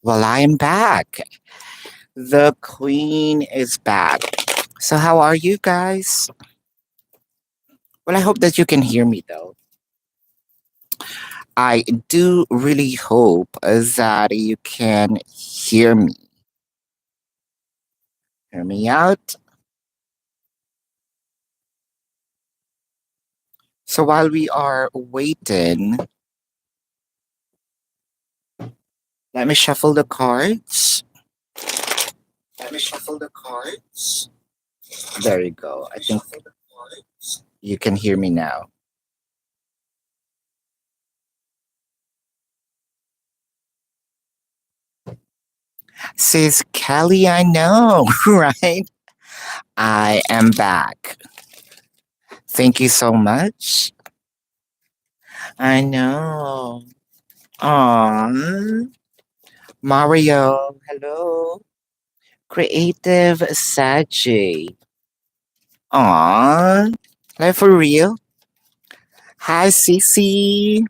Well, I am back. The queen is back. So, how are you guys? Well, I hope that you can hear me though. I do really hope that you can hear me. Hear me out. So, while we are waiting, let me shuffle the cards. Let me shuffle the cards. There you go. I think you can hear me now. Sis Kelly, I know, right? I am back. Thank you so much. I know. Aww. Mario, hello. Creative Sachi. Aww. Like for real? Hi, Cece.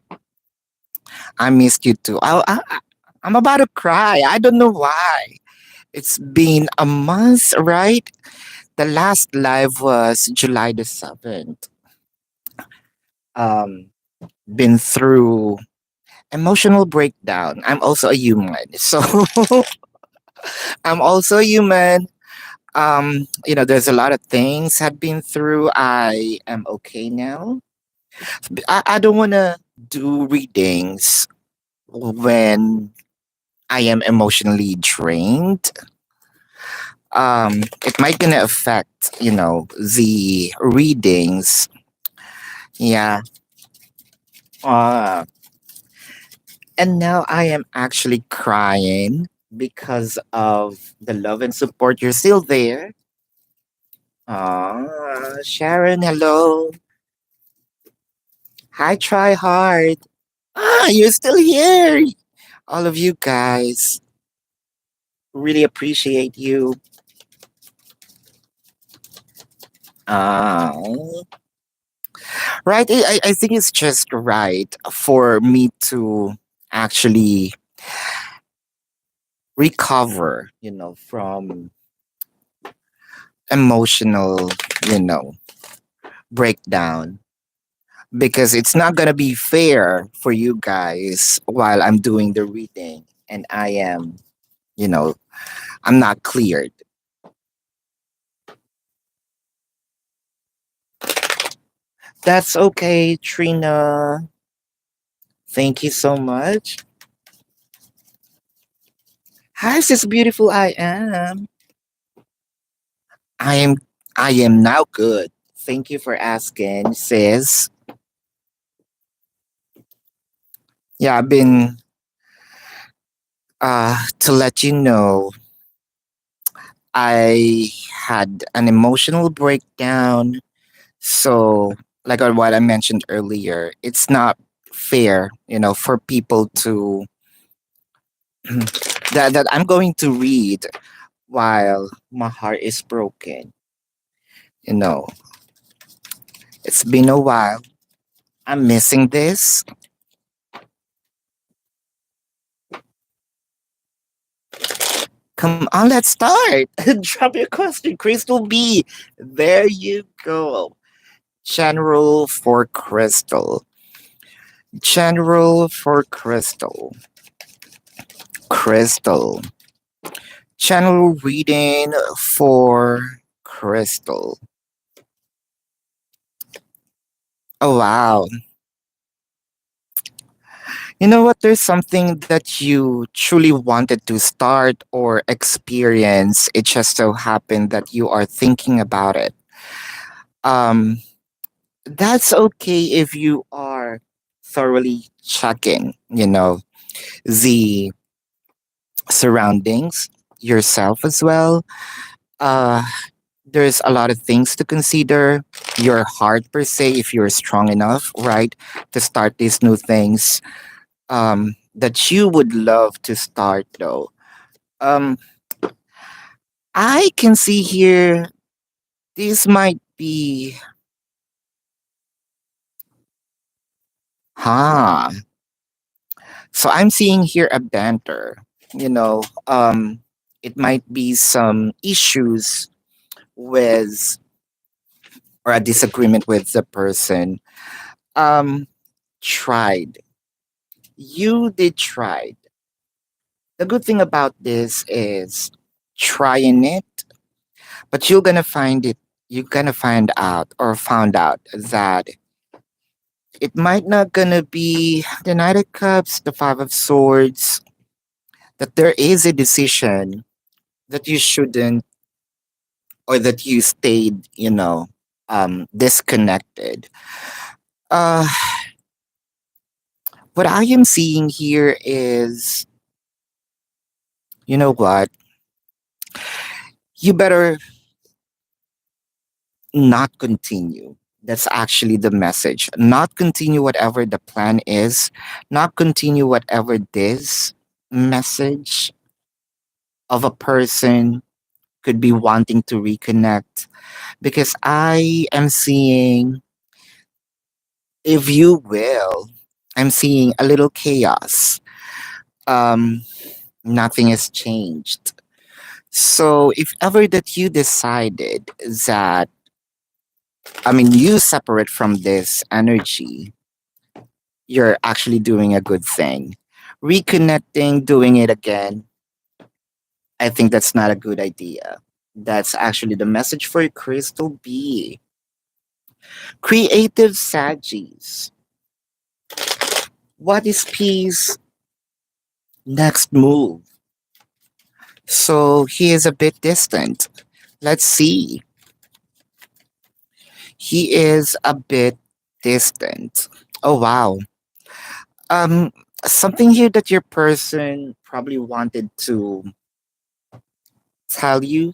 I missed you too. I'm about to cry. I don't know why. It's been a month, right? The last live was July the 7th. Um, been through emotional breakdown. I'm also a human. So I'm also human. There's a lot of things I've been through. I am okay now. I don't want to do readings when I am emotionally drained. It might gonna affect, the readings. Yeah. Uh, and now I am actually crying because of the love and support. You're still there. Sharon, hello. Hi, try hard. You're still here. All of you guys. Really appreciate you. Uh, right. I think it's just right for me to actually recover, from emotional, you know, breakdown. Because it's not going to be fair for you guys while I'm doing the reading and you know, I'm not cleared. That's okay, Trina. Thank you so much. Hi, sis beautiful I am. I am I am now good. Thank you for asking, sis. Yeah, I've been to let you know I had an emotional breakdown. So like what I mentioned earlier, it's not fair, for people to that I'm going to read while my heart is broken. You know, it's been a while. I'm missing this. Come on, let's start. Drop your question, Crystal B. There you go. General for Crystal. General for Crystal. Crystal. Channel reading for Crystal. Oh, wow. You know what? There's something that you truly wanted to start or experience. It just so happened that you are thinking about it. Um, that's okay if you are thoroughly checking, the surroundings, yourself as well. Uh, there's a lot of things to consider. Your heart, per se, if you're strong enough, right, to start these new things that you would love to start, though. Um, I can see here this might be, huh? So I'm seeing here a banter. you know, it might be some issues with or a disagreement with the person. Um, tried. You did tried. The good thing about this is trying it, but you're gonna find out or found out that it might not gonna be the Knight of Cups, the Five of Swords, that there is a decision that you shouldn't or that you stayed, disconnected. Uh, what I am seeing here is, you know what? You better not continue. That's actually the message. Not continue whatever the plan is, not continue whatever this message of a person could be wanting to reconnect. Because I am seeing, if you will, I'm seeing a little chaos. Um, nothing has changed. So if ever that you decided that, I mean, you separate from this energy, you're actually doing a good thing. Reconnecting, doing it again, I think that's not a good idea. That's actually the message for Crystal B. Creative Saggies. What is peace next move? So he is a bit distant. Let's see. He is a bit distant. Oh wow. Um something here that your person probably wanted to tell you,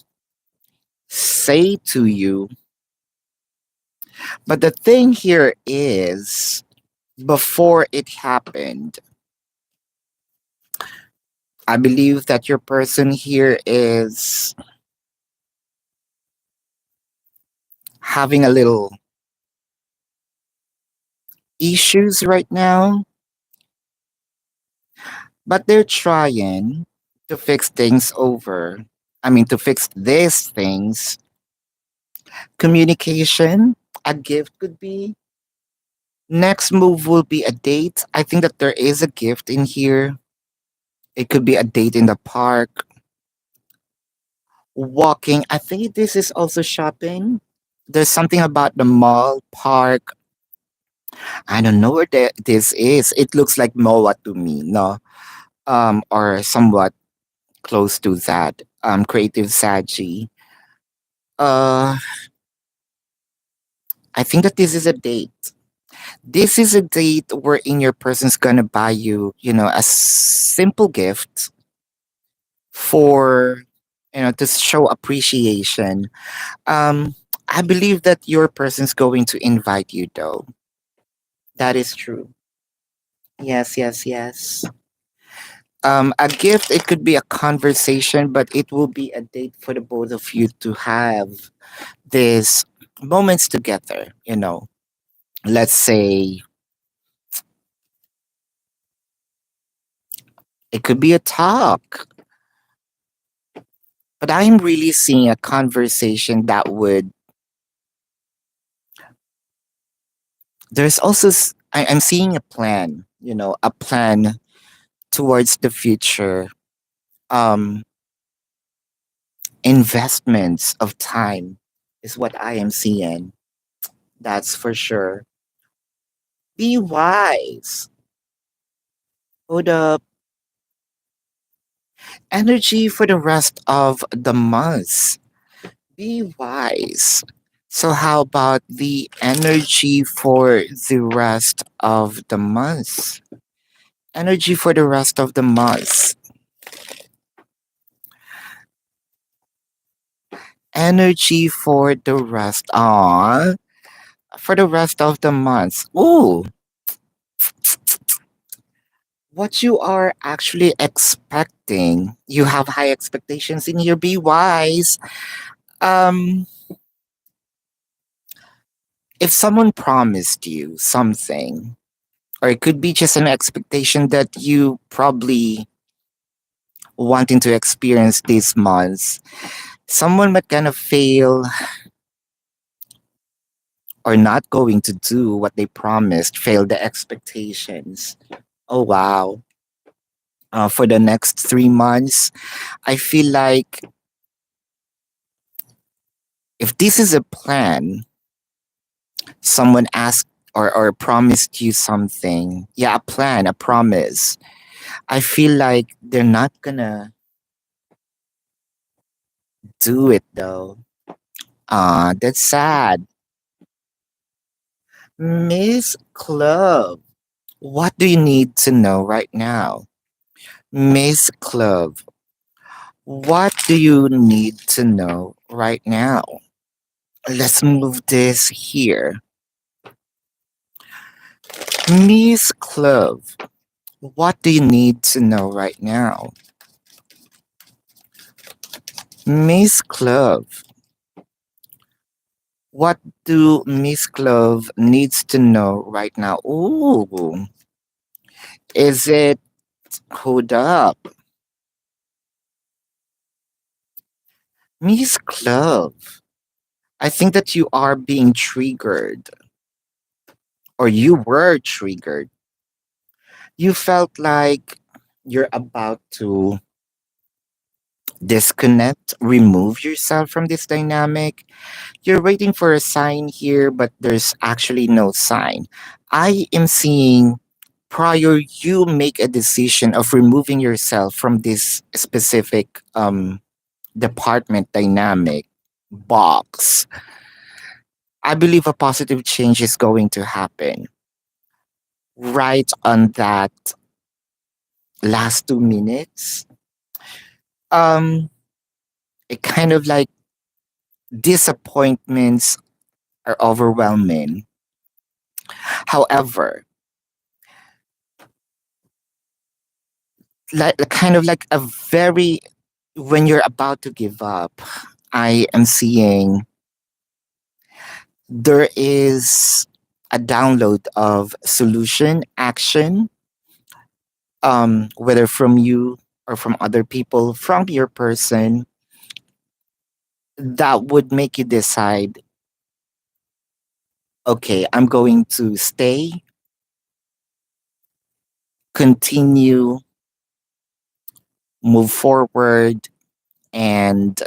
say to you. But the thing here is, before it happened, I believe that your person here is having a little issues right now, but they're trying to fix things over. I mean, to fix these things. Communication, a gift could be. Next move will be a date. I think that there is a gift in here. It could be a date in the park, walking. I think this is also shopping. There's something about the mall, park. I don't know where this is. It looks like MOA to me, no? Or somewhat close to that. Creative Saji. Uh, I think that this is a date. This is a date wherein your person's gonna buy you, a simple gift for, to show appreciation. I believe that your person's going to invite you though. That is true. Yes, yes, yes. A gift, it could be a conversation, but it will be a date for the both of you to have these moments together, Let's say it could be a talk, but I'm really seeing a conversation that would, there's also, I'm seeing a plan, a plan towards the future. Um, Investments of time is what I am seeing. That's for sure. Be wise. Hold up. Energy for the rest of the month. Be wise. So, how about the energy for the rest of the month? Energy for the rest of the month. Energy for the rest. For the rest of the month. Ooh, what you are actually expecting. You have high expectations in here. Be wise. Um, if someone promised you something, or it could be just an expectation that you probably wanting to experience these months. Someone might kind of fail or not going to do what they promised, fail the expectations. Oh, wow. For the next 3 months, I feel like if this is a plan, someone asked or promised you something, yeah, a plan, a promise. I feel like they're not gonna do it though. Ah, that's sad. Miss Club, what do you need to know right now? Miss Club, what do you need to know right now? Let's move this here. Miss Club, what do you need to know right now? Miss Club, what do Miss Club needs to know right now? Ooh, is it hold up? Miss Club, I think that you are being triggered or you were triggered. You felt like you're about to disconnect, remove yourself from this dynamic. You're waiting for a sign here, but there's actually no sign. I am seeing prior you make a decision of removing yourself from this specific department dynamic box. I believe a positive change is going to happen right on that last 2 minutes. Um, it kind of like disappointments are overwhelming. However, like kind of like a very when you're about to give up, I am seeing there is a download of solution action, whether from you or from other people, from your person, that would make you decide, okay, I'm going to stay, continue, move forward, and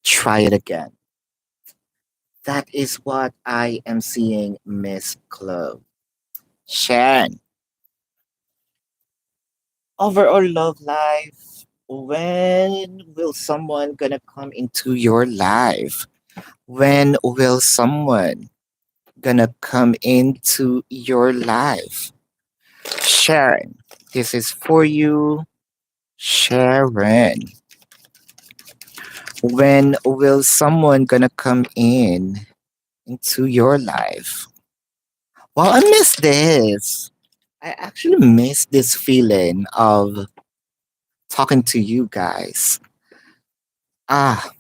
try it again. That is what I am seeing, Miss Club. Shan, overall love life. When will someone gonna come into your life? When will someone gonna come into your life? Sharon, this is for you. Sharon, when will someone gonna come in into your life? Well, I miss this. I actually miss this feeling of talking to you guys. Ah,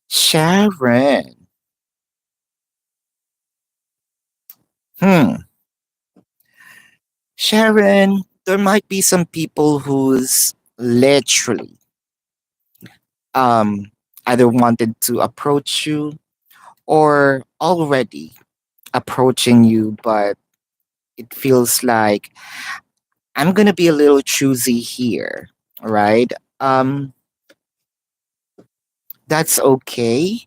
Sharon. Hmm. Sharon, there might be some people who's literally um either wanted to approach you or already approaching you, but it feels like I'm gonna be a little choosy here, right? Um, that's okay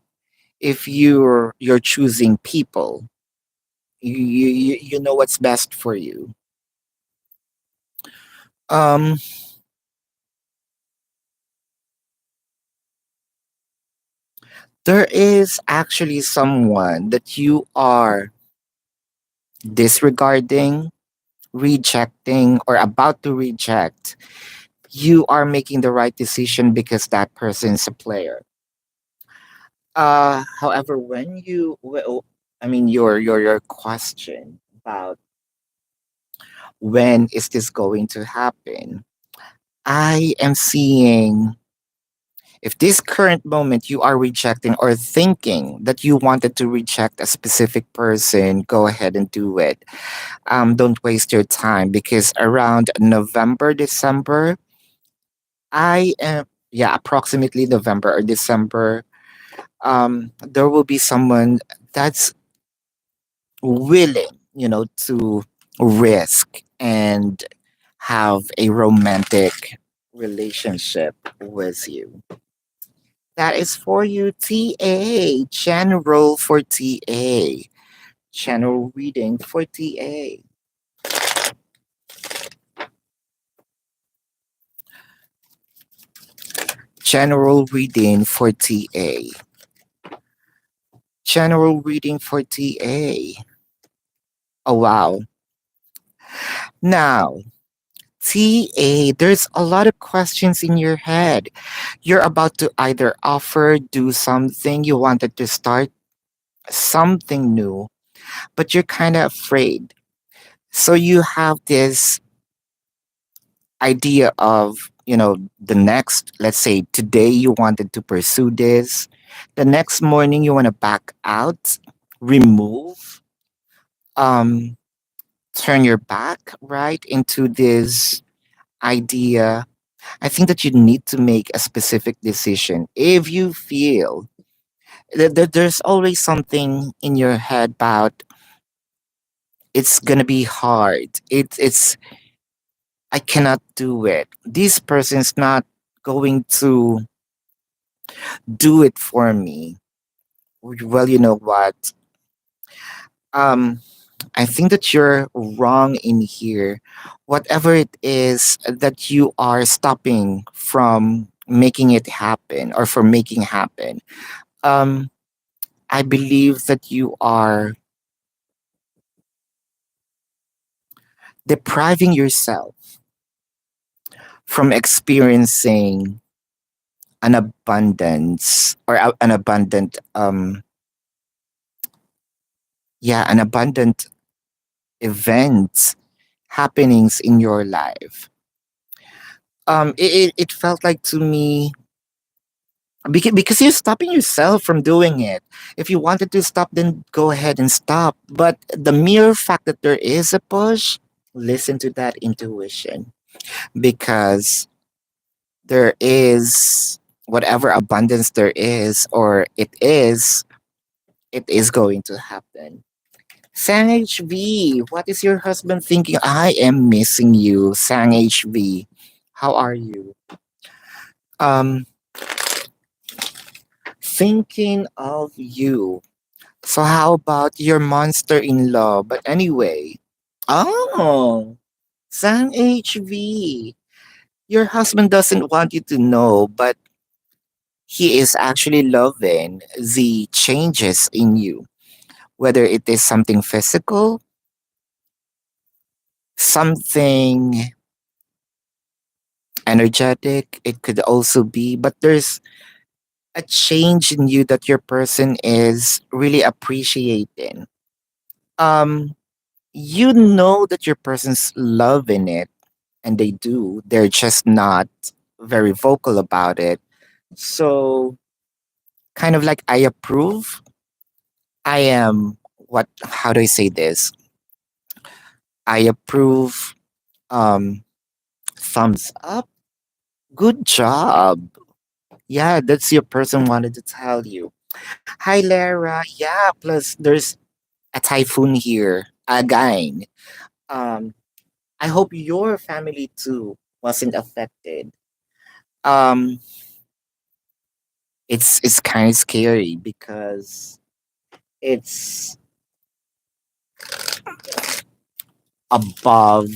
if you're choosing people. You know what's best for you. Um, there is actually someone that you are disregarding, rejecting, or about to reject. You are making the right decision because that person's a player. However, when I mean, your question about when is this going to happen? I am seeing If this current moment you are rejecting or thinking that you wanted to reject a specific person, go ahead and do it. Don't waste your time because around November, December, I am, yeah, approximately November or December, there will be someone that's willing, to risk and have a romantic relationship with you. That is for you, TA. General for TA. General reading for TA. General reading for TA. General reading for TA. Oh, wow. Now, TA, there's a lot of questions in your head. You're about to either offer, do something, you wanted to start something new, but you're kind of afraid. So you have this idea of, the next, let's say today you wanted to pursue this, the next morning you want to back out, remove, um, turn your back, right, into this idea. I think that you need to make a specific decision. If you feel that there's always something in your head about it's gonna be hard. It's I cannot do it. This person's not going to do it for me. Well, you know what? Um, I think that you're wrong in here. Whatever it is that you are stopping from making it happen or from making happen, um, I believe that you are depriving yourself from experiencing an abundance or an abundant, yeah, an abundant event happenings in your life. It felt like to me because you're stopping yourself from doing it. If you wanted to stop, then go ahead and stop. But the mere fact that there is a push, listen to that intuition because there is whatever abundance there is, or it is going to happen. Sang HV, what is your husband thinking? I am missing you, Sang HV. How are you? Um, Thinking of you. So how about your monster in law? But anyway, oh, Sang HV. Your husband doesn't want you to know, but he is actually loving the changes in you, whether it is something physical, something energetic, it could also be, but there's a change in you that your person is really appreciating. Um, you know that your person's loving it, and they do. They're just not very vocal about it. So, kind of like I approve. I am what? How do I say this? I approve. Um, Thumbs up. Good job. Yeah, that's your person wanted to tell you. Hi, Lara. Yeah, plus there's a typhoon here again. Um, I hope your family too wasn't affected. Um, it's kind of scary because it's above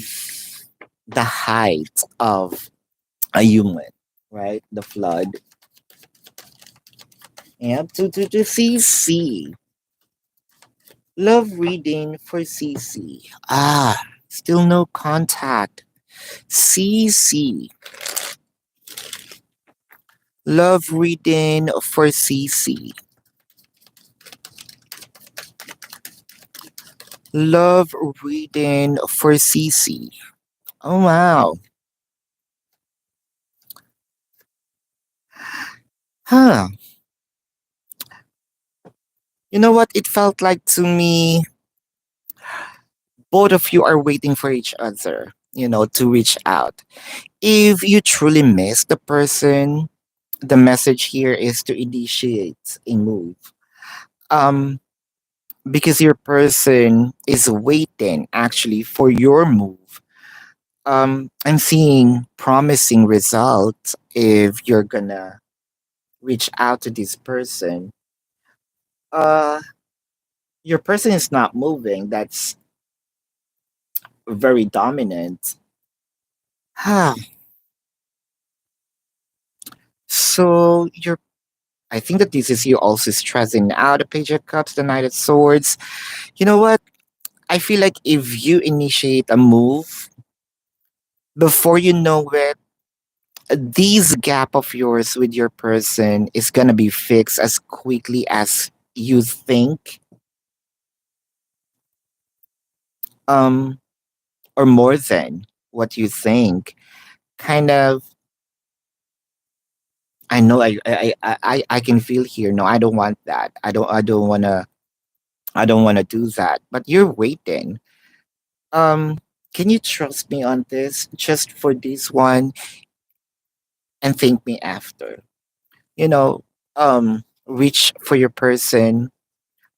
the height of a human, right? The flood. And to CC. Love reading for CC. Ah, still no contact. CC. Love reading for CC. Love reading for CC. Oh wow. Huh. You know what? It felt like to me, both of you are waiting for each other, to reach out. If you truly miss the person, the message here is to initiate a move. Um, because your person is waiting actually for your move. I'm seeing promising results if you're gonna reach out to this person. Uh, your person is not moving. That's very dominant. So you're I think that this is you also stressing out the Page of Cups, the Knight of Swords. You know what? I feel like if you initiate a move, before you know it, this gap of yours with your person is gonna be fixed as quickly as you think, um, or more than what you think. Kind of. I know. I can feel here. No, I don't want that. I don't wanna. I don't wanna do that. But you're waiting. Um, can you trust me on this? Just for this one, and thank me after. You know, reach for your person.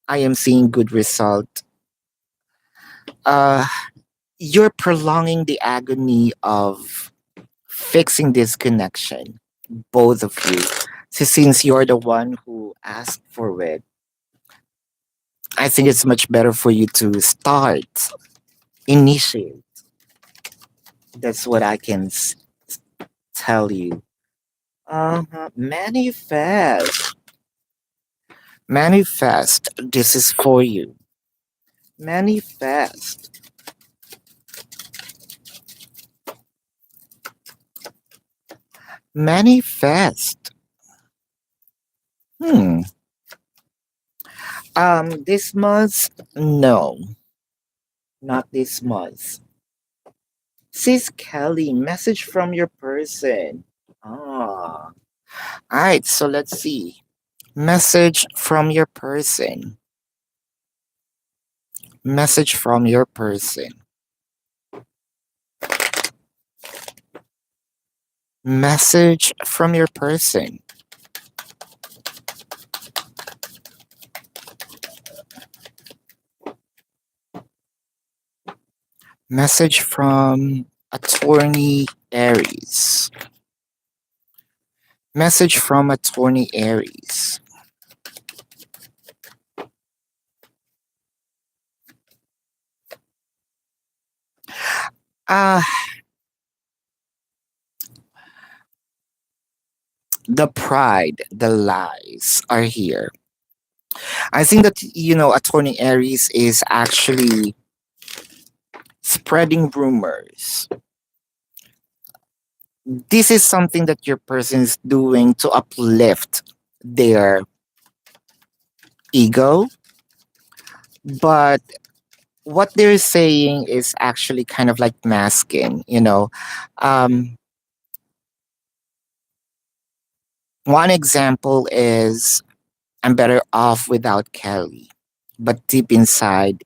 I am seeing good result. Uh, you're prolonging the agony of fixing this connection, both of you. So since you're the one who asked for it, I think it's much better for you to start, initiate. That's what I can tell you. Manifest. Manifest. This is for you. Manifest. Manifest. Hmm. This month, no, not this month. Sis Kelly, message from your person. Ah. Alright, so let's see. Message from your person. Message from your person. Message from your person. Message from attorney Aries. Message from attorney Aries. Ah, the pride, the lies are here. I think that, attorney Aries is actually spreading rumors. This is something that your person is doing to uplift their ego, but what they're saying is actually kind of like masking. Um, one example is I'm better off without Kelly, but deep inside,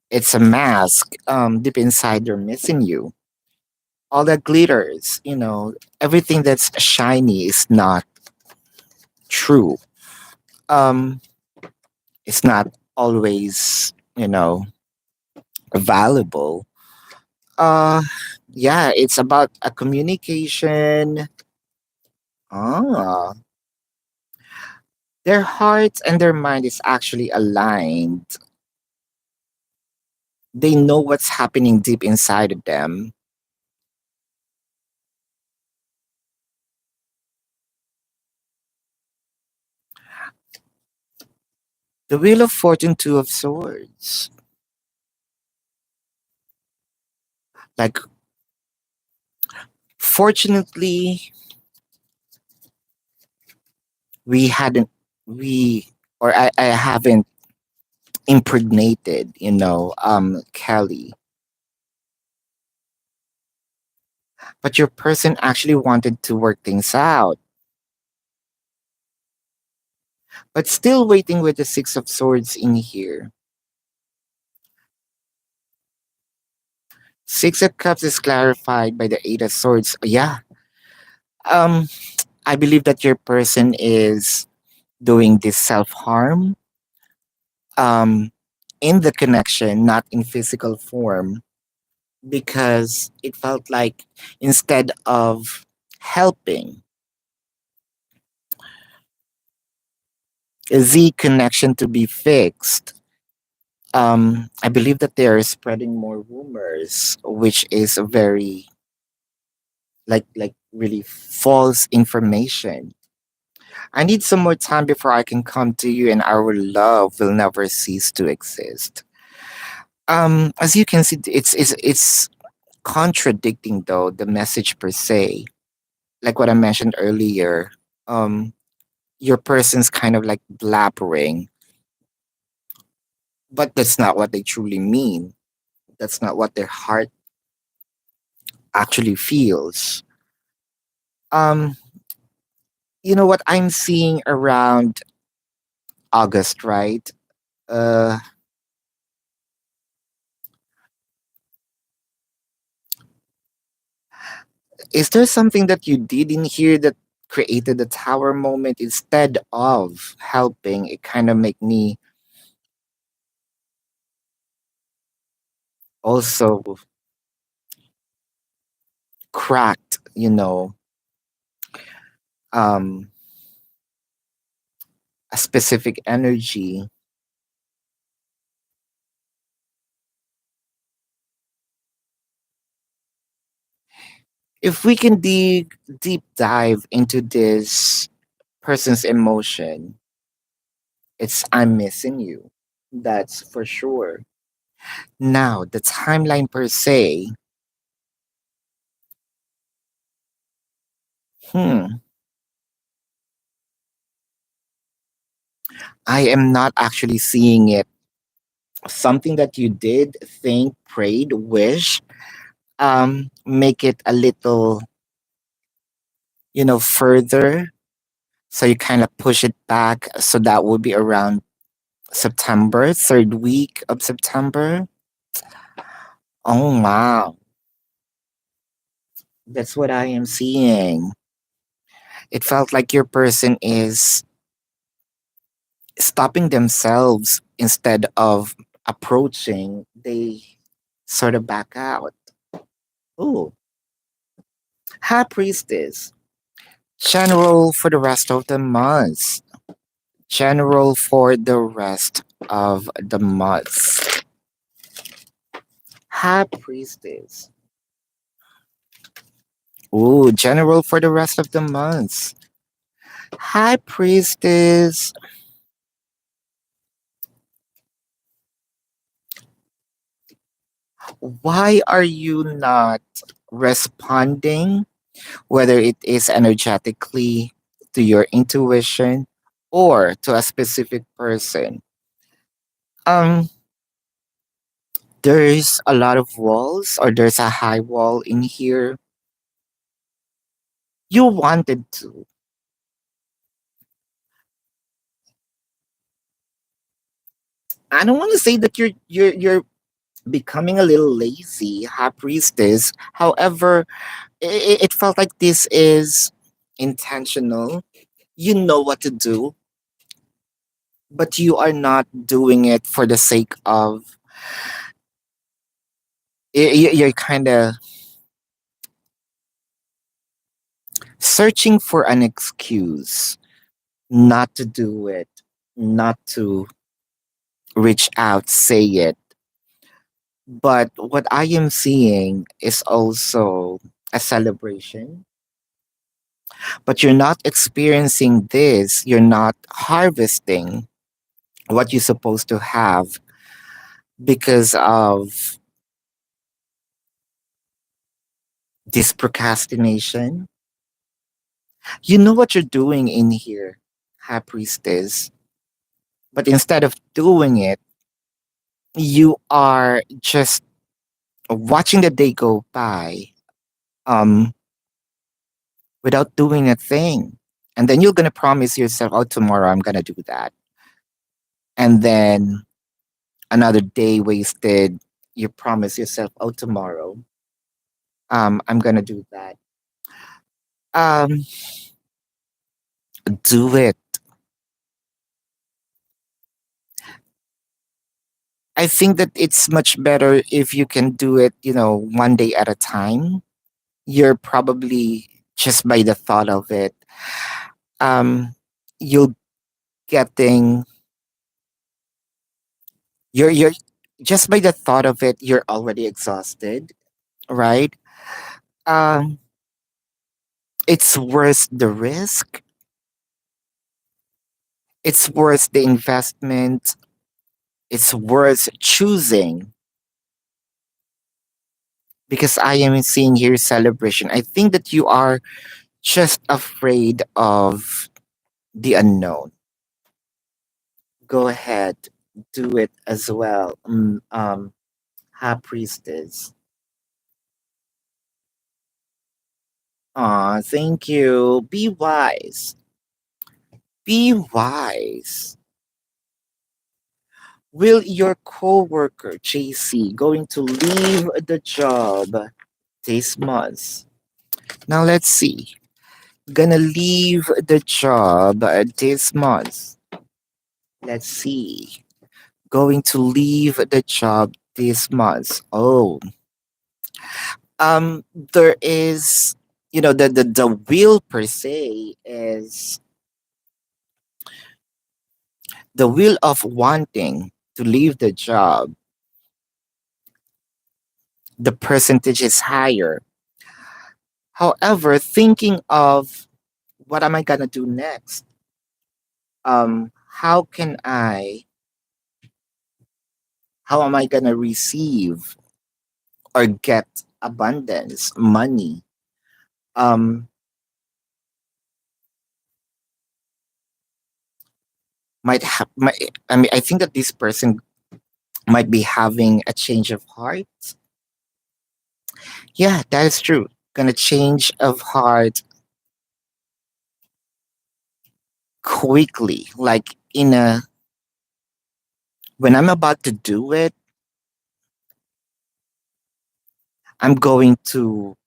it's a mask. Deep inside, they're missing you. All that glitters, everything that's shiny is not true. Um, it's not always, valuable. Uh, yeah, it's about a communication. Ah, their heart and their mind is actually aligned. They know what's happening deep inside of them. The Wheel of Fortune, Two of Swords. Like, fortunately, we hadn't, we, or I haven't impregnated, Kelly. But your person actually wanted to work things out. But still waiting with the Six of Swords in here. Six of Cups is clarified by the Eight of Swords. Yeah. Um, I believe that your person is doing this self harm um, in the connection, not in physical form, because it felt like instead of helping the connection to be fixed, I believe that they are spreading more rumors, which is a very like really false information. I need some more time before I can come to you, and our love will never cease to exist. As you can see, it's contradicting though the message per se. Like what I mentioned earlier, um, your person's kind of like blabbering, but that's not what they truly mean. That's not what their heart actually feels. Um, you know what I'm seeing around August, right? Uh, is there something that you did in here that created the tower moment instead of helping? It kind of make me also cracked, um, a specific energy. If we can dig deep dive into this person's emotion, it's I'm missing you. That's for sure. Now, the timeline per se, hmm, I am not actually seeing it. Something that you did, think, prayed, wish, make it a little, further. So you kind of push it back. So that would be around September, third week of September. Oh, wow. That's what I am seeing. It felt like your person is stopping themselves instead of approaching. They sort of back out. Oh, High Priestess. General for the rest of the month. General for the rest of the month. High Priestess. Ooh, General for the rest of the month. High Priestess. Why are you not responding, whether it is energetically to your intuition or to a specific person? Um, there's a lot of walls, or there's a high wall in here. You wanted to. I don't want to say that you're becoming a little lazy, High Priestess. However, it felt like this is intentional. You know what to do, but you are not doing it for the sake of. You're kind of searching for an excuse not to do it, not to reach out, say it. But what I am seeing is also a celebration. But you're not experiencing this, you're not harvesting what you're supposed to have because of this procrastination. You know what you're doing in here, High Priestess, but instead of doing it, you are just watching the day go by um, without doing a thing. And then you're gonna promise yourself, oh, tomorrow I'm gonna do that. And then another day wasted, you promise yourself, oh, tomorrow, I'm gonna do that. Um, do it. I think that it's much better if you can do it, one day at a time. You're probably just by the thought of it, um, you'll getting you're just by the thought of it, you're already exhausted, right? Um, it's worth the risk. It's worth the investment. It's worth choosing because I am seeing here celebration. I think that you are just afraid of the unknown. Go ahead, do it as well. High priestess. Aw, thank you. Be wise. Be wise. Will your coworker JC going to leave the job this month? Now let's see. Gonna leave the job this month. Let's see. Going to leave the job this month. Oh, there is, the will per se is the will of wanting to leave the job. The percentage is higher. However, thinking of what am I gonna do next? How can how am I gonna receive or get abundance, money? Um, I mean, I think that this person might be having a change of heart. Yeah, that is true. Gonna change of heart quickly. Like when I'm about to do it, I'm going to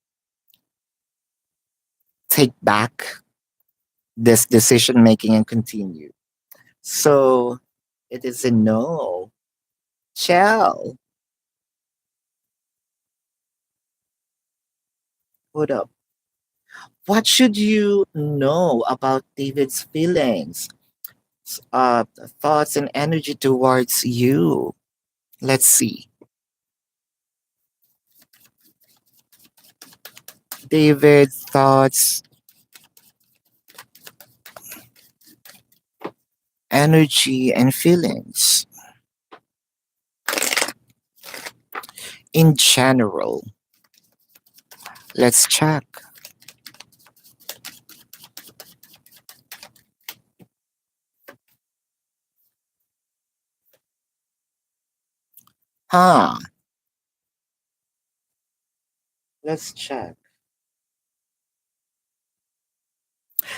take back this decision making and continue. So it is a no. Shell, hold up. What should you know about David's feelings, thoughts, and energy towards you? Let's see. David's thoughts, energy, and feelings in general. Let's check. Huh. Let's check.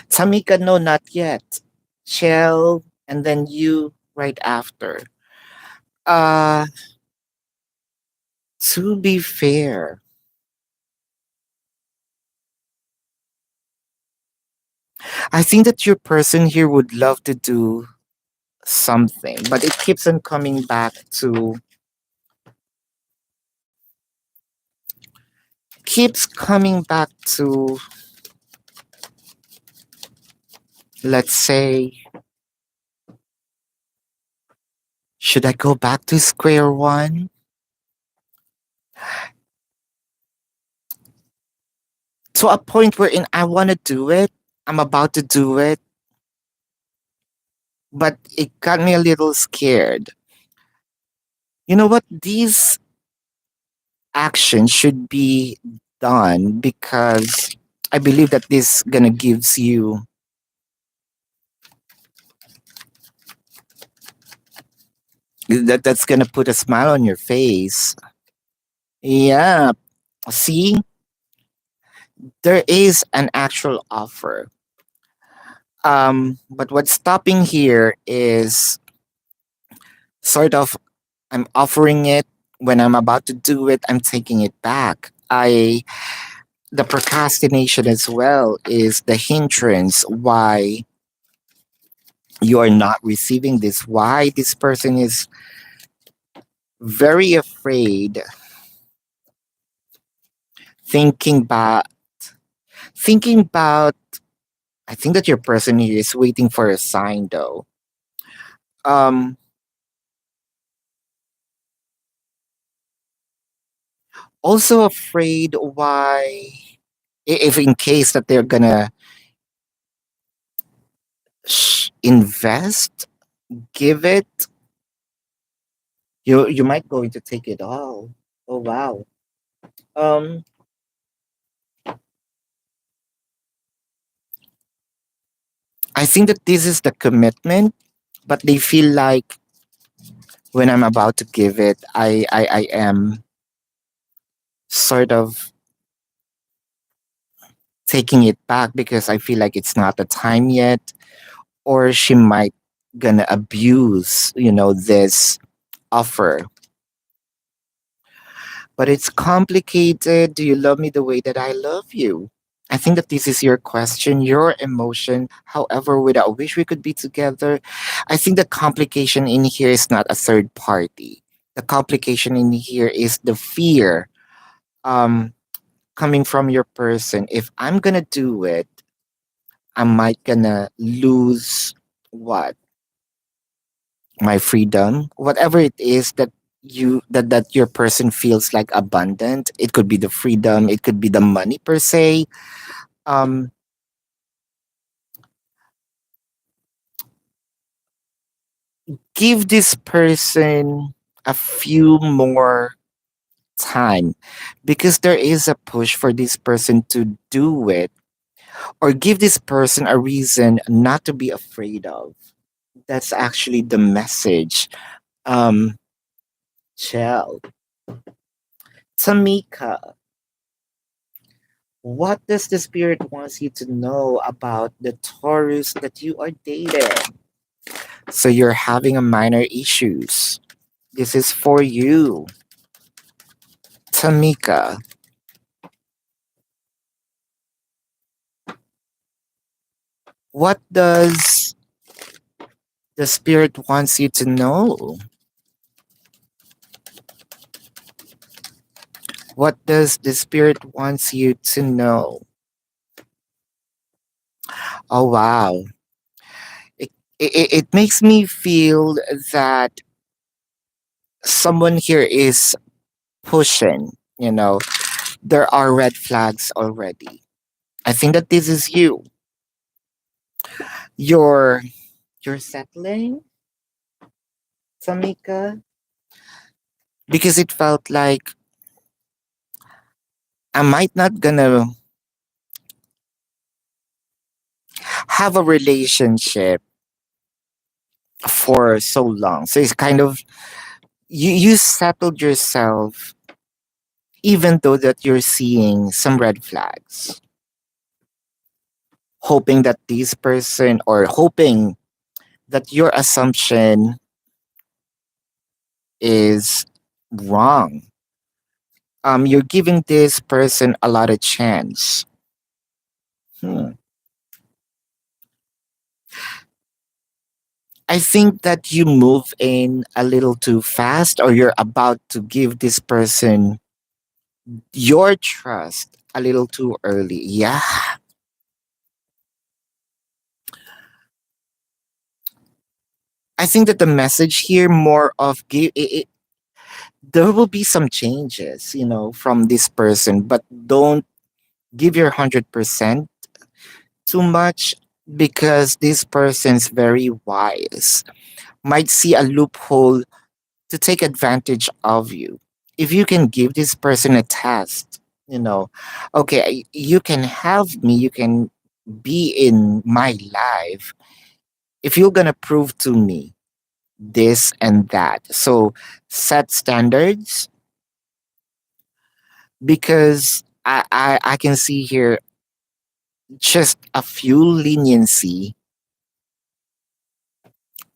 Tamika, no, not yet. Shell, and then you right after. Uh, to be fair, I think that your person here would love to do something, but it keeps on coming back to keeps coming back to let's say, should I go back to square one? To a point wherein I want to do it, I'm about to do it, but it got me a little scared. You know what? These actions should be done because I believe that this gonna gives you that's gonna put a smile on your face. Yeah. See, there is an actual offer. But what's stopping here is sort of I'm offering it. When I'm about to do it, I'm taking it back. The procrastination as well is the hindrance why you are not receiving this, why this person is very afraid, thinking about thinking about I think that your person here is waiting for a sign though. Um Also afraid why, if in case that they're gonna invest, give it, you might going to take it all. Oh wow. Um I think that this is the commitment, but they feel like when I'm about to give it, I am sort of taking it back because I feel like it's not the time yet, or she might gonna abuse, this offer. But it's complicated. Do you love me the way that I love you? I think that this is your question, your emotion. However, would I wish we could be together? I think the complication in here is not a third party. The complication in here is the fear um, coming from your person. If I'm gonna do it, I might gonna lose what? My freedom, whatever it is that that your person feels like abundant. It could be the freedom, it could be the money per se. um Give this person a few more time, because there is a push for this person to do it, or give this person a reason not to be afraid of. That's actually the message. um Chell, Tamika, what does the spirit wants you to know about the Taurus that you are dating? So you're having a minor issues. This is for you, Tamika. What does the spirit wants you to know? What does the spirit wants you to know? Oh wow. It makes me feel that someone here is pushing, there are red flags already. I think that this is you. You're you're settling, Tamika, because it felt like I might not gonna have a relationship for so long. So it's kind of you settled yourself even though that you're seeing some red flags, hoping that this person, or hoping that your assumption is wrong. You're giving this person a lot of chance. Hmm. I think that you move in a little too fast, or you're about to give this person your trust a little too early. Yeah. I think that the message here more of there will be some changes, from this person, but don't give your 100% too much, because this person's very wise. Might see a loophole to take advantage of you. If you can give this person a test, okay, you can have me, you can be in my life if you're gonna prove to me this and that. So set standards, because I can see here just a few leniency.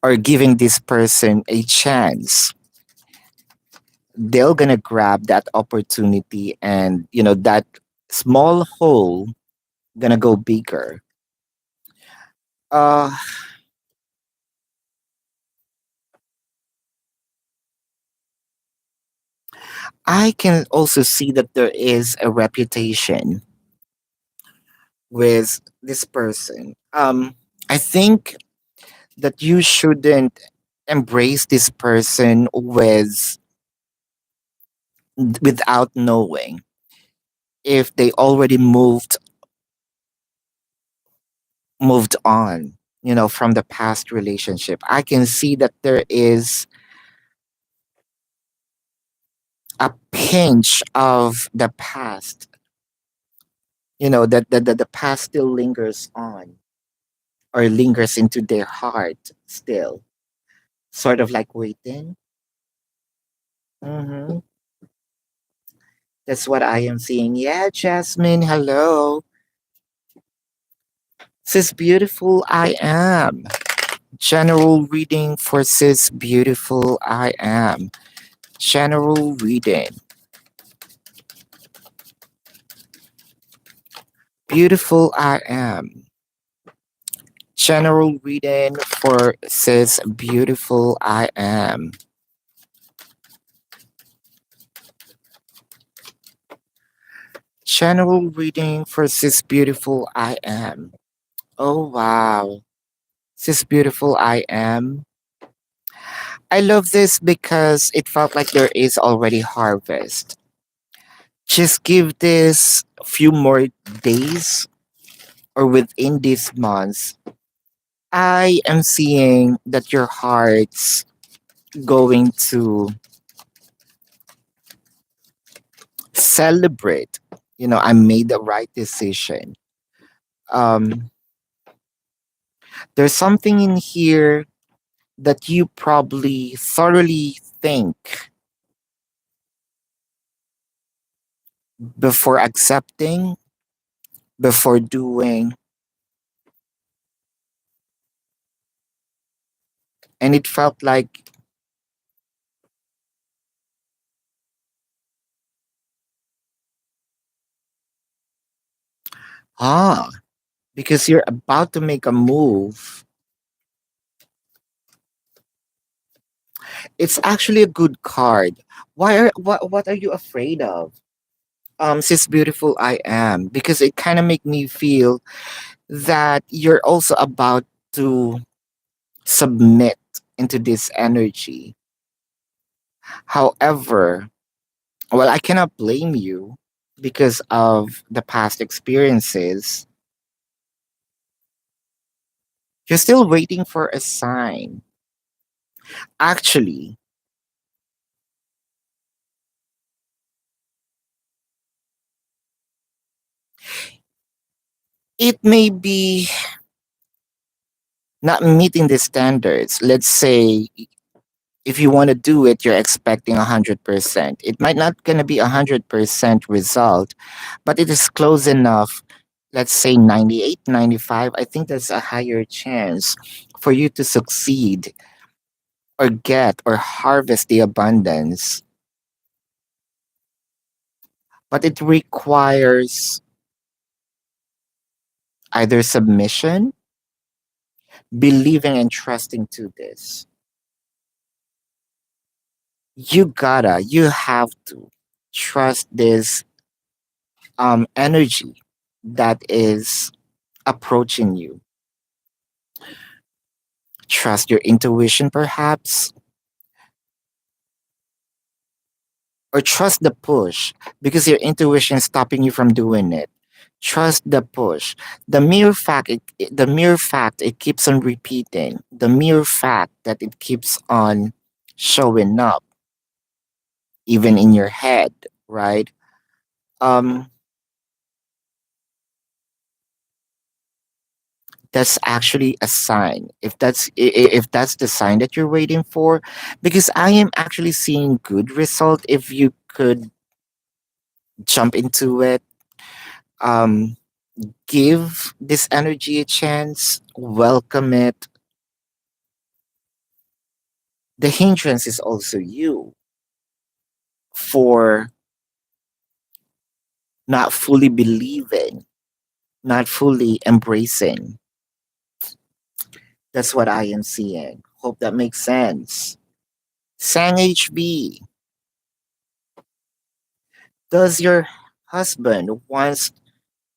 or giving this person a chance, they're gonna grab that opportunity, and that small hole gonna go bigger. uh I can also see that there is a reputation with this person. I think that you shouldn't embrace this person without knowing if they already moved on, from the past relationship. I can see that there is a pinch of the past, that the past still lingers on, or lingers into their heart still, sort of like waiting. Hmm. That's what I am seeing. Yeah, Jasmine, hello. Sis Beautiful, I am. General reading for Sis Beautiful, I am. General reading. Beautiful, I am. General reading for Sis Beautiful, I am. General reading for Sis Beautiful, I am. Oh, wow. Sis Beautiful, I am. I love this because it felt like there is already harvest. Just give this a few more days, or within these months, I am seeing that your heart's going to celebrate. I made the right decision. Um, there's something in here that you probably thoroughly think before accepting, before doing, and it felt like, ah, because you're about to make a move. It's actually a good card. What are you afraid of? Sis Beautiful, I am, because it kind of make me feel that you're also about to submit into this energy. However, well, I cannot blame you because of the past experiences. You're still waiting for a sign. Actually, it may be not meeting the standards. Let's say if you want to do it, you're expecting 100%. It might not gonna be 100% result, but it is close enough. Let's say 98, 95. I think there's a higher chance for you to succeed, or get, or harvest the abundance. But it requires either submission, believing and trusting to this. You have to trust this energy that is approaching you. Trust your intuition, perhaps, or trust the push because your intuition is stopping you from doing it. Trust the push. The mere fact it keeps on repeating. The mere fact that it keeps on showing up, even in your head, right? Um, that's actually a sign. If that's the sign that you're waiting for, because I am actually seeing good result if you could jump into it. Um, give this energy a chance, welcome it, The hindrance is also you for not fully believing, not fully embracing. That's what I am seeing. Hope that makes sense. Sang HB, does your husband wants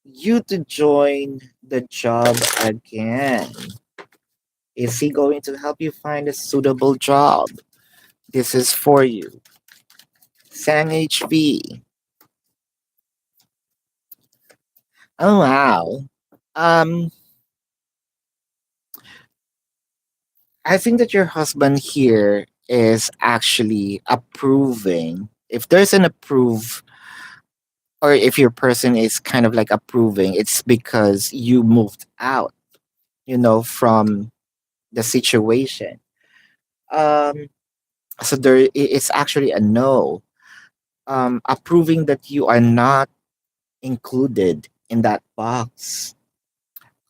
you to join the job again? Is he going to help you find a suitable job? This is for you. Sang HB. Oh wow. Um I think that your husband here is actually approving. If there's an approve, or if your person is kind of like approving, it's because you moved out, from the situation. Um, so it's actually a no. Approving that you are not included in that box.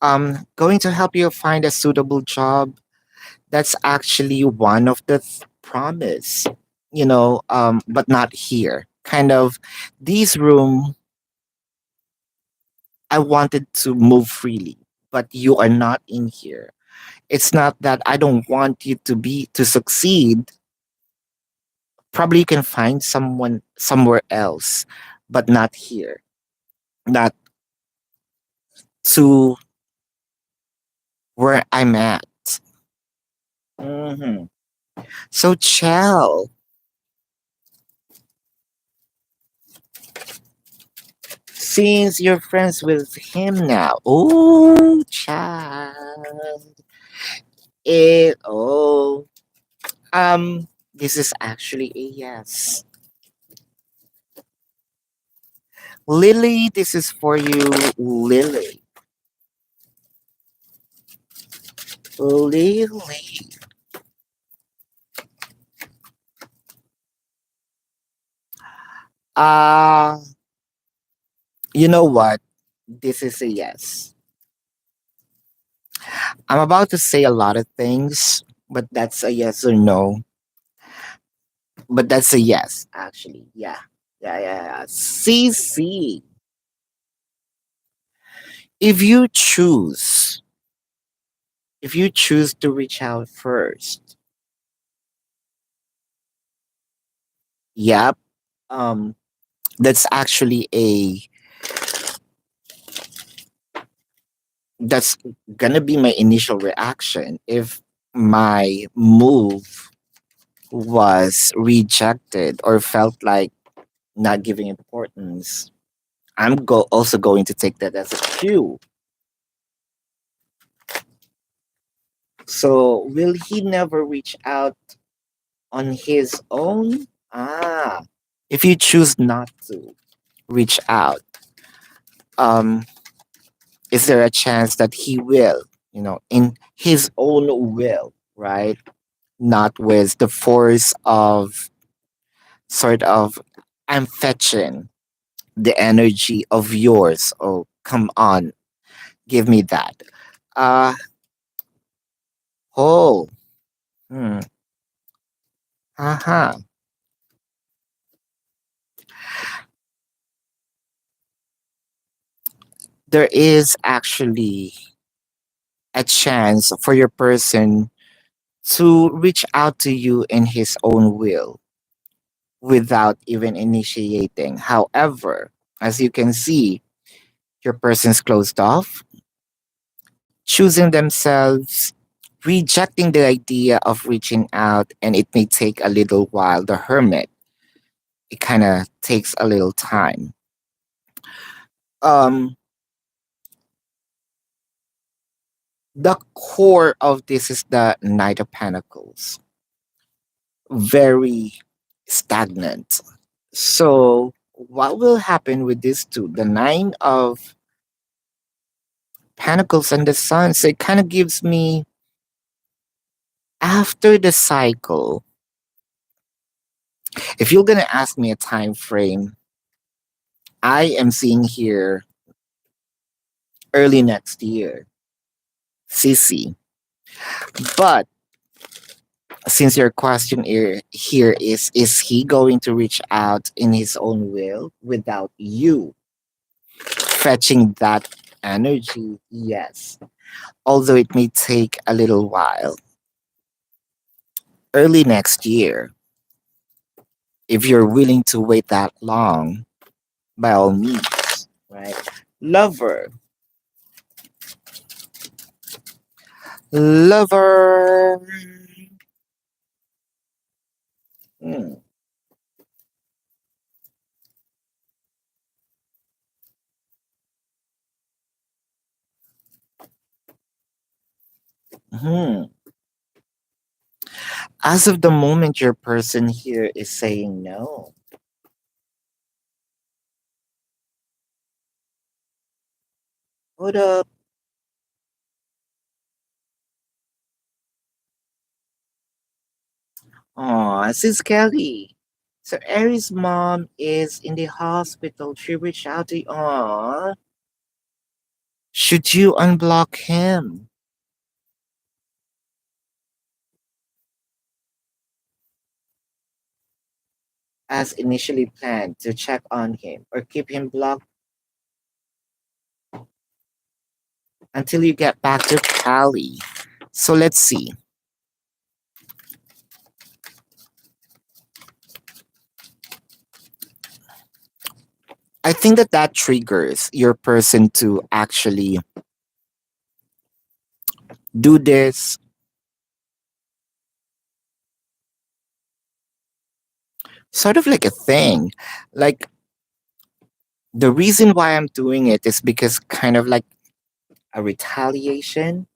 Going to help you find a suitable job. That's actually one of the promise, but not here. Kind of this room, I wanted to move freely, but you are not in here. It's not that I don't want you to succeed. Probably you can find someone somewhere else, but not here. Not to where I'm at. Hmm. So, Chell, since you're friends with him now, oh, child, oh, this is actually a yes. Lily, this is for you, Lily. Lily. Uh, you know what? This is a yes. I'm about to say a lot of things, but that's a yes or no. But that's a yes, actually. Yeah. Yeah, yeah, yeah. CC. If you choose, if you choose to reach out first, yep. Um, that's actually that's gonna be my initial reaction if my move was rejected or felt like not giving importance. Also going to take that as a cue. So will he never reach out on his own? Ah, if you choose not to reach out, um, is there a chance that he will, in his own will, right? Not with the force of sort of, I'm fetching the energy of yours. Oh, come on, give me that. Uh, oh, hmm, uh-huh. There is actually a chance for your person to reach out to you in his own will without even initiating. However, as you can see, your person's closed off, choosing themselves, rejecting the idea of reaching out, and it may take a little while. The hermit, it kind of takes a little time. Um, the core of this is the Knight of Pentacles, very stagnant. So, what will happen with these two? The Nine of Pentacles and the Sun. So, it kind of gives me after the cycle. If you're gonna ask me a time frame, I am seeing here early next year, CC. But Since your question here is he going to reach out in his own will without you fetching that energy? Yes. Although it may take a little while. Early next year, if you're willing to wait that long, by all means, right? Lover. Lover. Hmm. Hmm. As of the moment, your person here is saying no. What up? Aw, sis Kelly. So Aries' mom is in the hospital. She reached out to you. Aw. Should you unblock him? As initially planned to check on him or keep him blocked until you get back to Cali? So let's see. I think that that triggers your person to actually do this, sort of like a thing. Like the reason why I'm doing it is because kind of like a retaliation,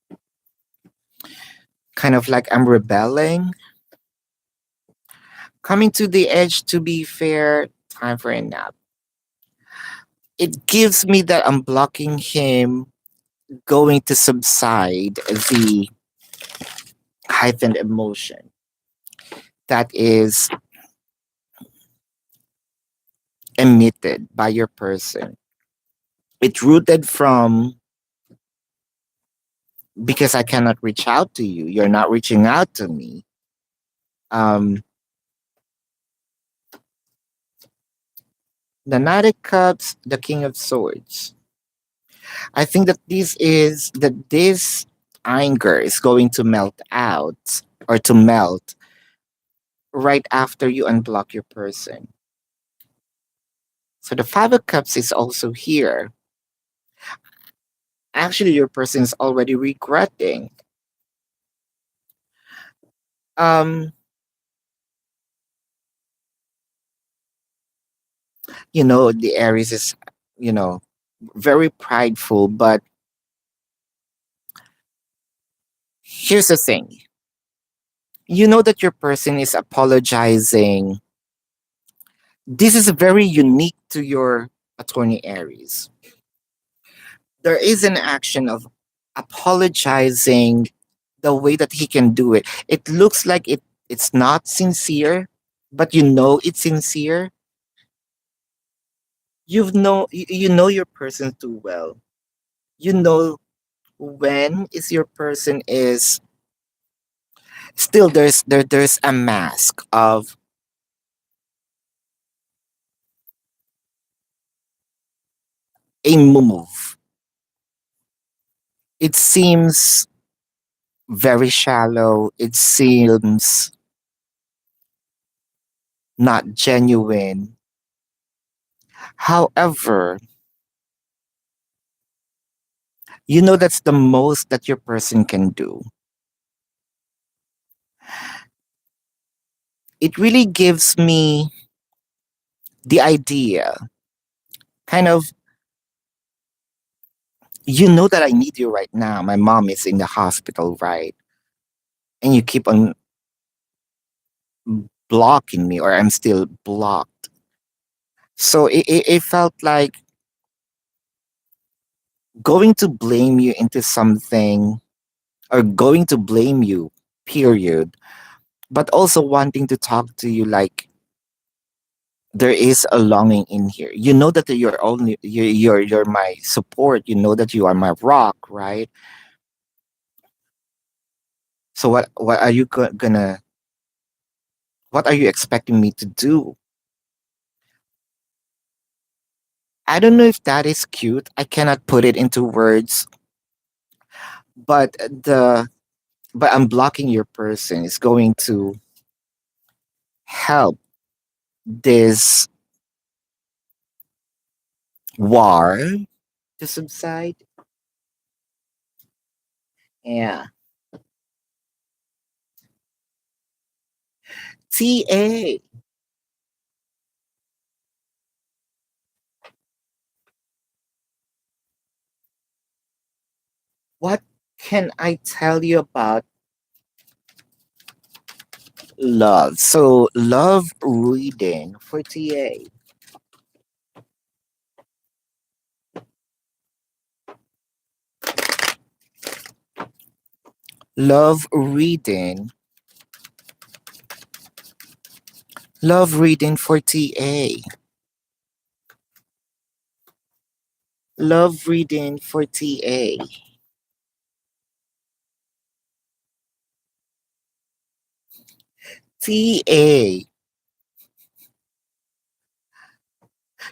kind of like I'm rebelling, coming to the edge to be fair, time for a nap. It gives me that I'm blocking him going to subside the heightened emotion that is emitted by your person. It's rooted from because I cannot reach out to you. You're not reaching out to me. Um, the Knight of Cups, the King of Swords. I think that this anger is going to melt out or to melt right after you unblock your person. So the Five of Cups is also here. Actually, your person is already regretting. Um, the Aries is, you know, very prideful, but here's the thing. You know that your person is apologizing. This is very unique to your attorney Aries. There is an action of apologizing the way that he can do it. It looks like it's not sincere, but you know it's sincere. You know your person too well. You know when is your person is still there's a mask of a move. It seems very shallow. It seems not genuine. However, you know that's the most that your person can do. It really gives me the idea, kind of, you know that I need you right now. My mom is in the hospital, right? And you keep on blocking me, or I'm still blocked. So it felt like going to blame you into something, or going to blame you, period, but also wanting to talk to you like there is a longing in here. You know that you're only you're my support. You know that you are my rock, right? So what are you gonna? What are you expecting me to do? I don't know if that is cute. I cannot put it into words, but the but unblocking your person is going to help this war to subside. Yeah. TA, what can I tell you about love? So, love reading for TA. Love reading. Love reading for TA. Love reading for TA. TA,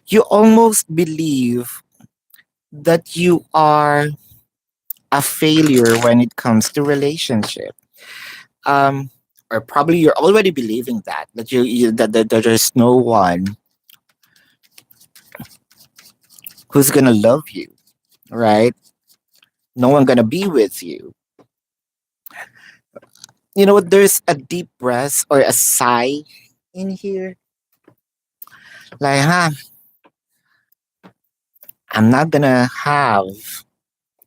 you almost believe that you are a failure when it comes to relationship. Um, or probably you're already believing that that there's no one who's gonna love you, right? No one gonna be with you. You know what? There's a deep breath or a sigh in here, like, huh? I'm not gonna have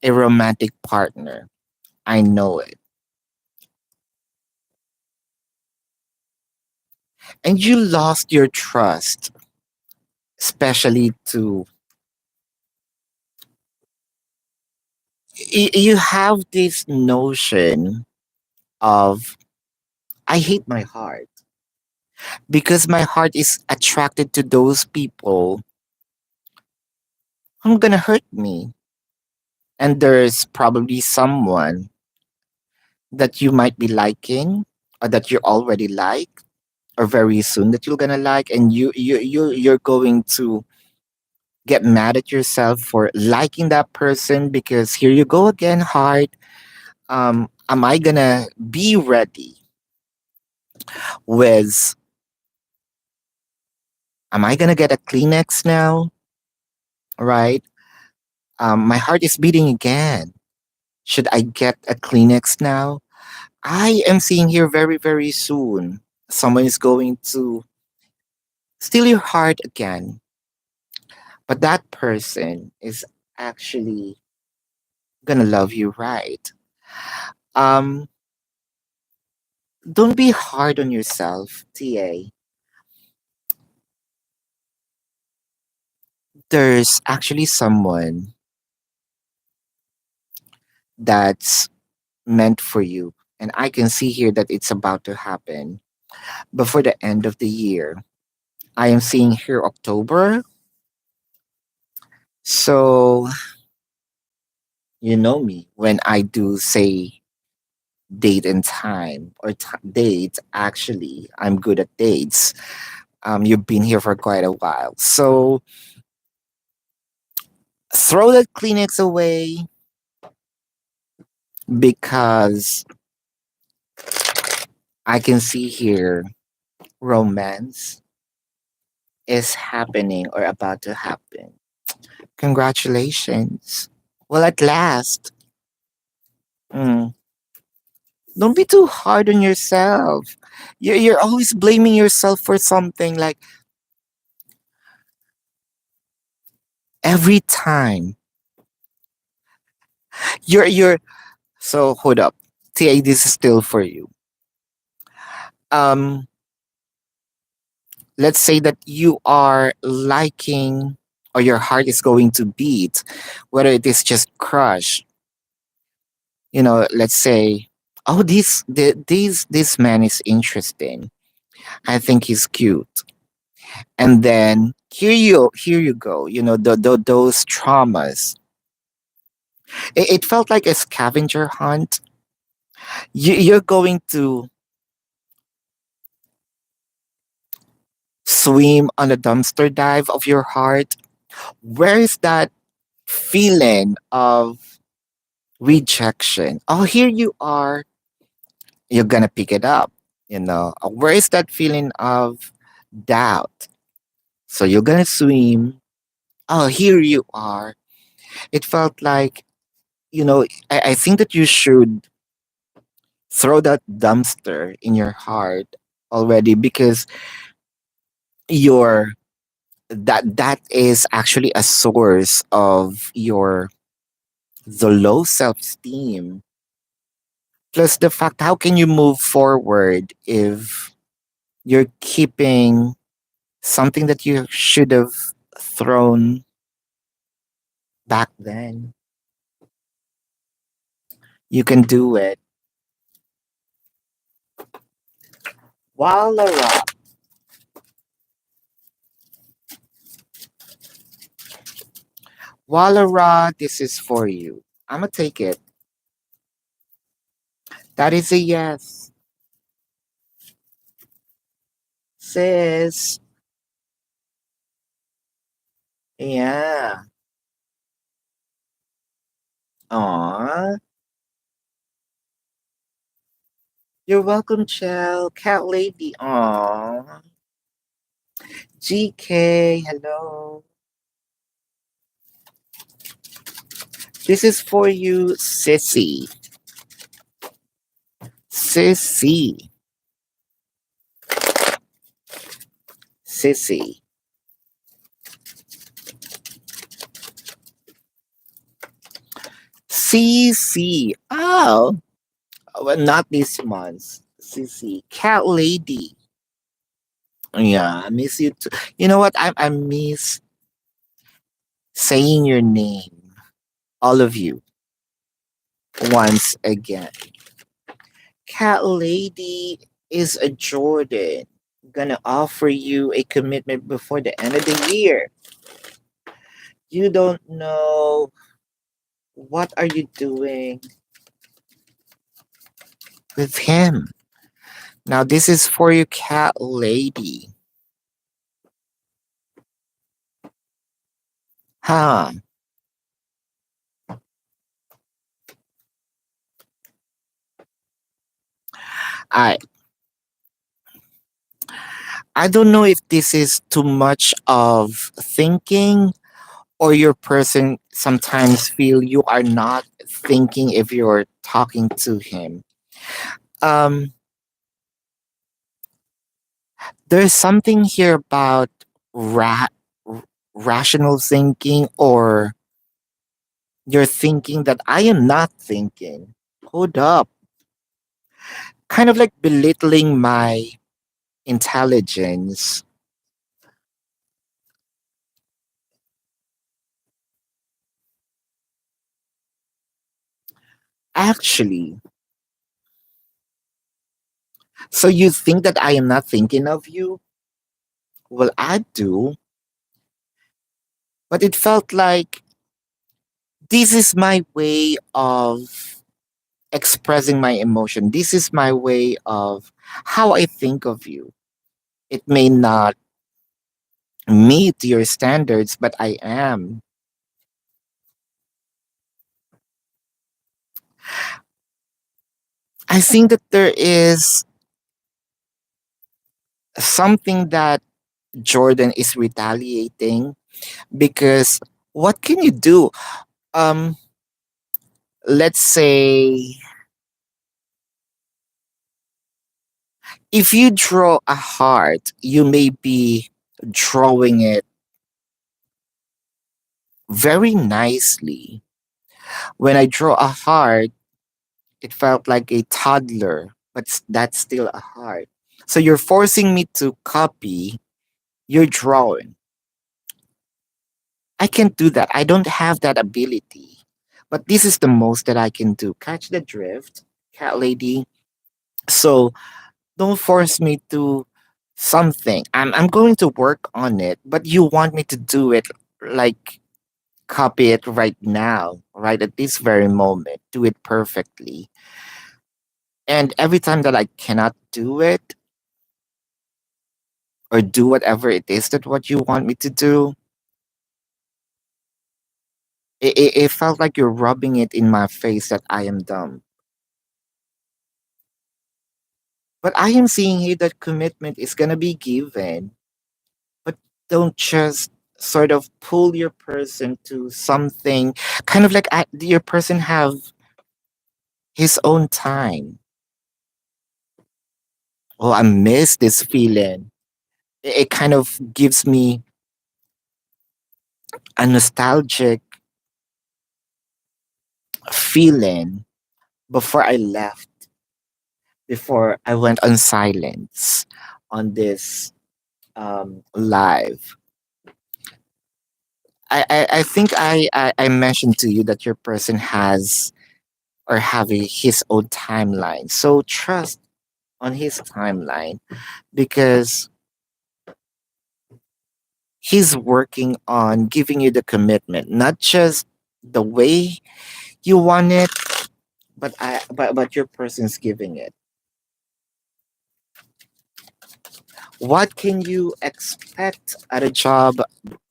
a romantic partner. I know it. And you lost your trust, especially to you have this notion of I hate my heart because my heart is attracted to those people who are gonna hurt me. And there's probably someone that you might be liking or that you already like or very soon that you're gonna like, and you're going to get mad at yourself for liking that person because here you go again, heart. Am I gonna be ready with am I gonna get a Kleenex now? Right? My heart is beating again. Should I get a Kleenex now? I am seeing here very, very soon. Someone is going to steal your heart again. But that person is actually gonna love you right. Um, don't be hard on yourself, TA. There's actually someone that's meant for you. And I can see here that it's about to happen before the end of the year. I am seeing here October. So, you know me when I do say date and time or date, actually, I'm good at dates. You've been here for quite a while. So, throw that Kleenex away because I can see here romance is happening or about to happen. Congratulations. Well, at last. Mm. Don't be too hard on yourself. You're always blaming yourself for something like every time. You're so hold up. TA, this is still for you. Um, let's say that you are liking or your heart is going to beat, whether it is just crush, let's say, oh, this man is interesting. I think he's cute. And then here you go. Those traumas. It felt like a scavenger hunt. You're going to swim on a dumpster dive of your heart? Where is that feeling of rejection? Oh, here you are. You're gonna pick it up. Where is that feeling of doubt? So you're gonna swim. Oh, here you are. It felt like, I think that you should throw that dumpster in your heart already, because your that is actually a source of your the low self-esteem, plus the fact, how can you move forward if you're keeping something that you should have thrown back then? You can do it. Walara. Walara, this is for you. I'm gonna take it. That is a yes. Sis. Yeah. Aw. You're welcome, Chell. Cat lady. Aw. GK, hello. This is for you, Sissy. Sissy. Sissy. CC. Oh. Well, not this month. CC. Cat lady. Yeah, I miss you too. You know what? I miss saying your name. All of you. Once again. Cat lady is a Jordan. Gonna offer you a commitment before the end of the year. You don't know what are you doing with him. Now this is for you, cat lady. Huh. I I don't know if this is too much of thinking, or your person sometimes feel you are not thinking if you're talking to him. Um there's something here about r- rational thinking, or you're thinking that I am not thinking. Hold up. Kind of like belittling my intelligence. Actually, so you think that I am not thinking of you? Well, I do, but it felt like this is my way of expressing my emotion. This is my way of how I think of you. It may not meet your standards, but I am. I think that there is something that Jordan is retaliating, because what can you do? Um, let's say if you draw a heart, you may be drawing it very nicely. When I draw a heart, it felt like a toddler, but that's still a heart. So you're forcing me to copy your drawing. I can't do that. I don't have that ability. But this is the most that I can do. Catch the drift, cat lady. So don't force me to something. I'm going to work on it, but you want me to do it, like copy it right now, right at this very moment, do it perfectly. And every time that I cannot do it, or do whatever it is that what you want me to do. It felt like you're rubbing it in my face that I am dumb. But I am seeing here that commitment is gonna be given, but don't just sort of pull your person to something kind of like your person have his own time. Oh, I miss this feeling. It kind of gives me a nostalgic feeling before I left, before I went on silence on this live. I think I mentioned to you that your person has or have his own timeline. So trust on his timeline because he's working on giving you the commitment, not just the way you want it, but your person's giving it. What can you expect at a job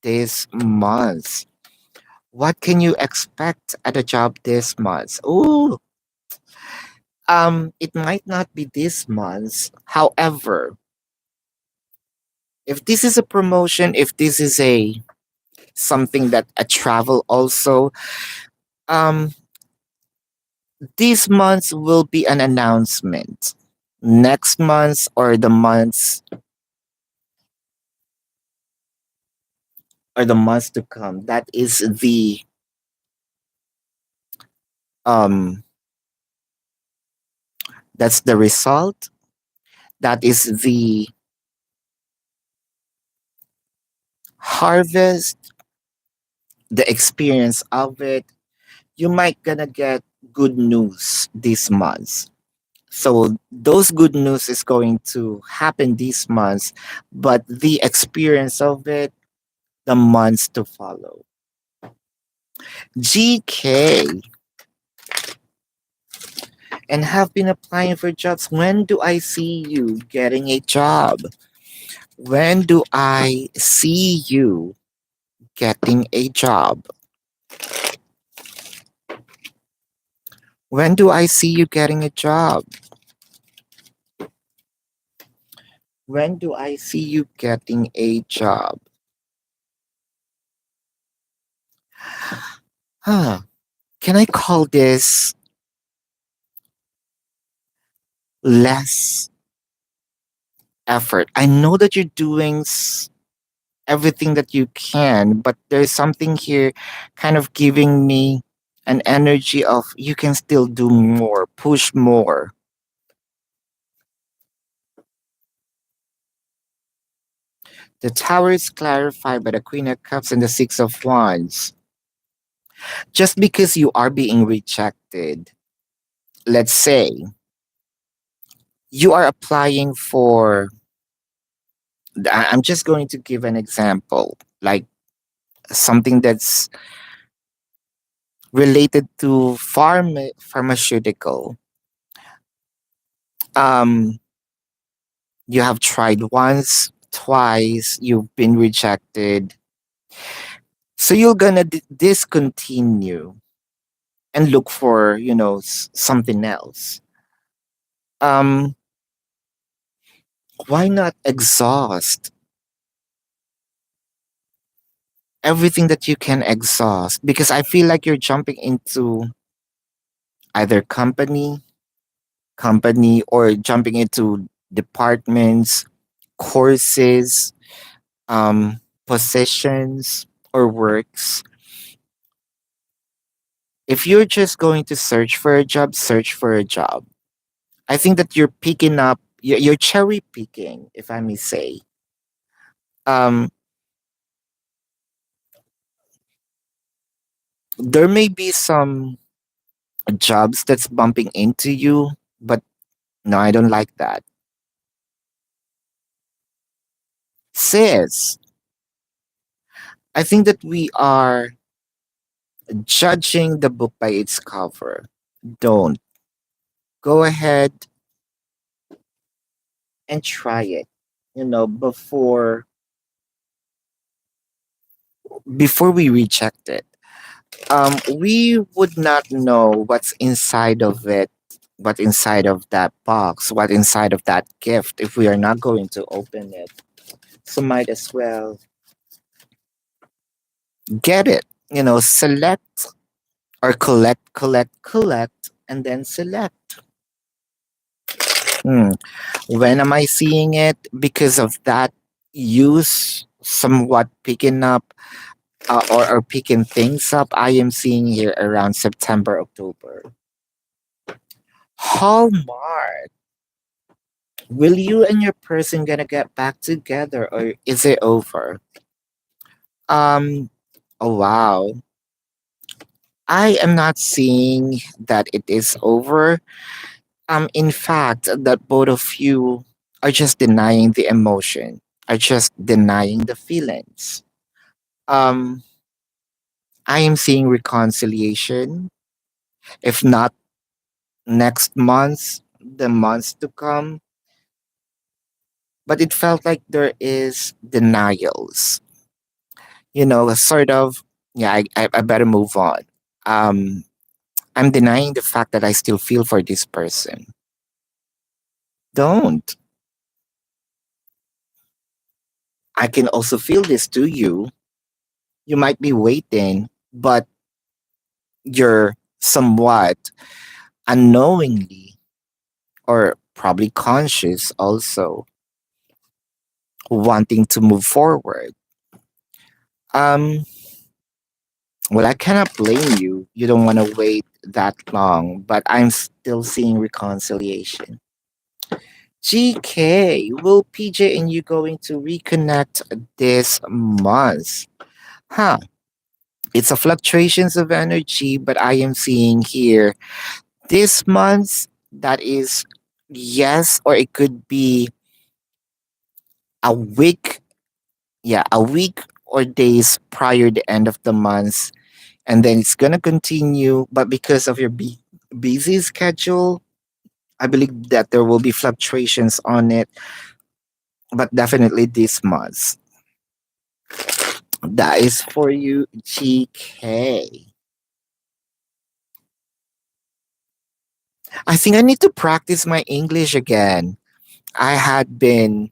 this month? What can you expect at a job this month? Ooh, it might not be this month. However, if this is a promotion, if this is a something that a travel also, um, this month will be an announcement. Next month or the months to come. Um that's the result. That is the harvest, the experience of it. You might gonna get good news this month. So those good news is going to happen this month, but the experience of it, the months to follow. GK and have been applying for jobs. When do I see you getting a job? When do I see you getting a job? When do I see you getting a job? When do I see you getting a job? Huh. Can I call this less effort? I know that you're doing everything that you can, but there's something here kind of giving me an energy of you can still do more, push more. The tower is clarified by the Queen of Cups and the Six of Wands. Just because you are being rejected, let's say you are applying for, I'm just going to give an example, like something that's related to pharmaceutical. Um, you have tried once, twice, you've been rejected. So you're gonna discontinue and look for, something else. Um, why not exhaust everything that you can exhaust? Because I feel like you're jumping into either company, or jumping into departments, courses, positions, or works. If you're just going to search for a job, search for a job. I think that you're picking up, you're cherry picking, if I may say. Um, there may be some jobs that's bumping into you, but no, I don't like that. Sis, I think that we are judging the book by its cover. Don't. Go ahead and try it. before we reject it. We would not know what's inside of it, what inside of that box, what inside of that gift if we are not going to open it. So might as well get it. Select or collect, and then select. Hmm. When am I seeing it? Because of that use somewhat picking up or picking things up, I am seeing here around September, October. Hallmark. Will you and your person gonna get back together or is it over? Um, oh wow. I am not seeing that it is over. In fact, that both of you are just denying the emotion, are just denying the feelings. Um, I am seeing reconciliation. If not next month, the months to come, but it felt like there is denials. Sort of. Yeah, I better move on. Um, I'm denying the fact that I still feel for this person. Don't. I can also feel this to you. You might be waiting, but you're somewhat unknowingly or probably conscious also wanting to move forward. Um, well, I cannot blame you. You don't want to wait that long, but I'm still seeing reconciliation. GK, will PJ and you going to reconnect this month? Huh. It's a fluctuations of energy, but I am seeing here this month that is yes, or it could be a week. Yeah, a week or days prior the end of the month, and then it's gonna continue. But because of your busy schedule, I believe that there will be fluctuations on it, but definitely this month. That is for you, GK. I think I need to practice my English again. I had been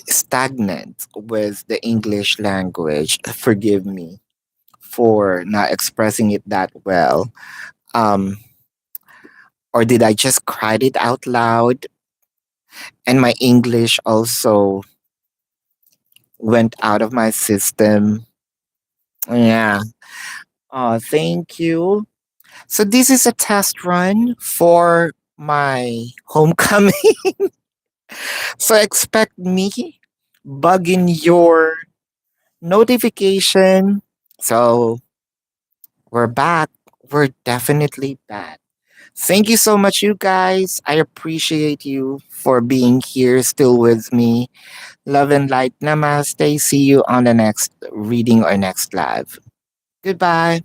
stagnant with the English language. Forgive me for not expressing it that well. Um, or did I just cried it out loud? And my English also went out of my system. Yeah. Oh, thank you. So this is a test run for my homecoming. So expect me bugging your notification. So we're back. We're definitely back. Thank you so much, you guys. I appreciate you for being here still with me. Love and light. Namaste. See you on the next reading or next live. Goodbye.